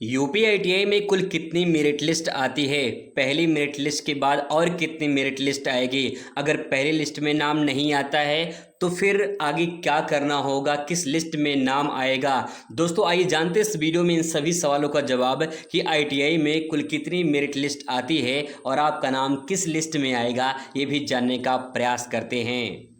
UP ITI में कुल कितनी मेरिट लिस्ट आती है? पहली मेरिट लिस्ट के बाद और कितनी मेरिट लिस्ट आएगी? अगर पहली लिस्ट में नाम नहीं आता है तो फिर आगे क्या करना होगा, किस लिस्ट में नाम आएगा? दोस्तों आइए जानते हैं इस वीडियो में इन सभी सवालों का जवाब कि आईटीआई में कुल कितनी मेरिट लिस्ट आती है और आपका नाम किस लिस्ट में आएगा, ये भी जानने का प्रयास करते हैं।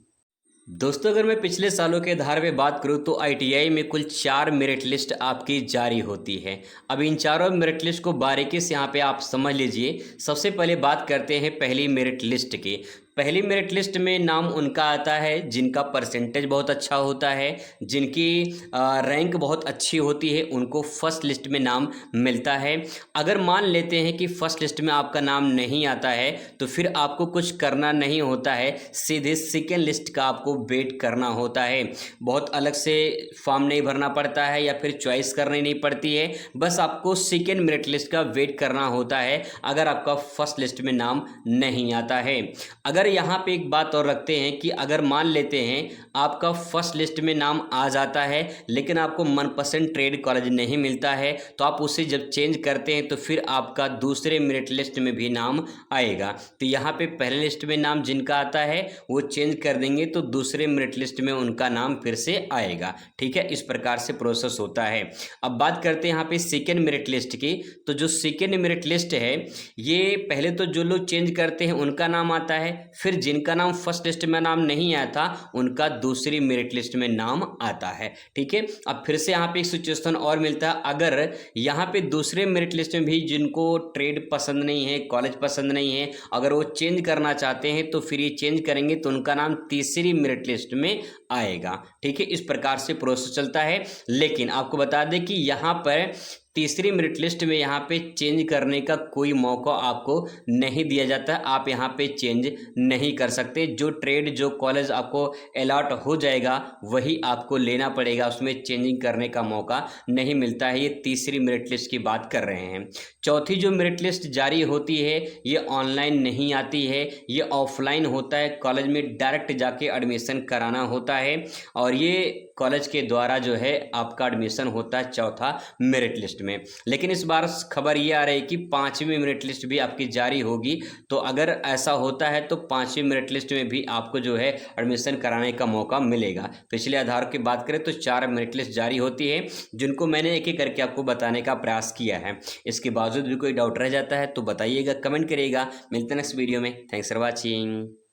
दोस्तों अगर मैं पिछले सालों के आधार पे बात करूं तो आईटीआई में कुल 4 मेरिट लिस्ट आपकी जारी होती है। अब इन चारों मेरिट लिस्ट को बारीकी से यहाँ पे आप समझ लीजिए। सबसे पहले बात करते हैं पहली मेरिट लिस्ट की। पहली मेरिट लिस्ट में नाम उनका आता है जिनका परसेंटेज बहुत अच्छा होता है, जिनकी रैंक बहुत अच्छी होती है, उनको फर्स्ट लिस्ट में नाम मिलता है। अगर मान लेते हैं कि फर्स्ट लिस्ट में आपका नाम नहीं आता है तो फिर आपको कुछ करना नहीं होता है, सीधे सेकेंड लिस्ट का आपको वेट करना होता है। बहुत अलग से फॉर्म नहीं भरना पड़ता है या फिर चॉइस करनी नहीं पड़ती है, बस आपको सेकेंड मेरिट लिस्ट का वेट करना होता है अगर आपका फर्स्ट लिस्ट में नाम नहीं आता है। अगर यहाँ पे एक बात और रखते हैं कि अगर मान लेते हैं आपका फर्स्ट लिस्ट में नाम आ जाता है लेकिन आपको मनपसंद ट्रेड कॉलेज नहीं मिलता है तो आप उसे जब चेंज करते हैं तो फिर आपका दूसरे मेरिट लिस्ट में भी नाम आएगा। तो यहाँ पे पहले लिस्ट में नाम जिनका आता है वो चेंज कर देंगे तो दूसरे मेरिट लिस्ट में उनका नाम फिर से आएगा। ठीक है, इस प्रकार से प्रोसेस होता है। अब बात करते हैं यहाँ पे सेकेंड मेरिट लिस्ट की। तो जो सेकेंड मेरिट लिस्ट है ये पहले तो जो लोग चेंज करते हैं उनका नाम आता है, फिर जिनका नाम फर्स्ट लिस्ट में नाम नहीं आया था उनका दूसरी मेरिट लिस्ट में नाम आता है। ठीक है, अब फिर से यहाँ पे एक सिचुएशन और मिलता है। अगर यहाँ पे दूसरे मेरिट लिस्ट में भी जिनको ट्रेड पसंद नहीं है, कॉलेज पसंद नहीं है, अगर वो चेंज करना चाहते हैं तो फिर ये चेंज करेंगे तो उनका नाम तीसरी मेरिट लिस्ट में आएगा। ठीक है, इस प्रकार से प्रोसेस चलता है। लेकिन आपको बता दें कि यहाँ पर तीसरी मेरिट लिस्ट में यहाँ पे चेंज करने का कोई मौका आपको नहीं दिया जाता। आप यहाँ पे चेंज नहीं कर सकते। जो ट्रेड जो कॉलेज आपको अलॉट हो जाएगा वही आपको लेना पड़ेगा, उसमें चेंजिंग करने का मौका नहीं मिलता है। ये तीसरी मेरिट लिस्ट की बात कर रहे हैं। चौथी जो मेरिट लिस्ट जारी होती है ये ऑनलाइन नहीं आती है, ये ऑफलाइन होता है। कॉलेज में डायरेक्ट जाके एडमिशन कराना होता है और ये कॉलेज के द्वारा जो है आपका एडमिशन होता है चौथा मेरिट लिस्ट में। लेकिन इस बार खबर ये आ रही है कि 5वीं मेरिट लिस्ट भी आपकी जारी होगी। तो अगर ऐसा होता है तो 5वीं मेरिट लिस्ट में भी आपको जो है एडमिशन कराने का मौका मिलेगा। पिछले आधार की बात करें तो 4 मेरिट लिस्ट जारी होती है जिनको मैंने एक एक करके आपको बताने का प्रयास किया है। इसके बावजूद भी कोई डाउट रह जाता है तो बताइएगा, कमेंट करिएगा। मिलते हैं नेक्स्ट वीडियो में। Thanks for watching.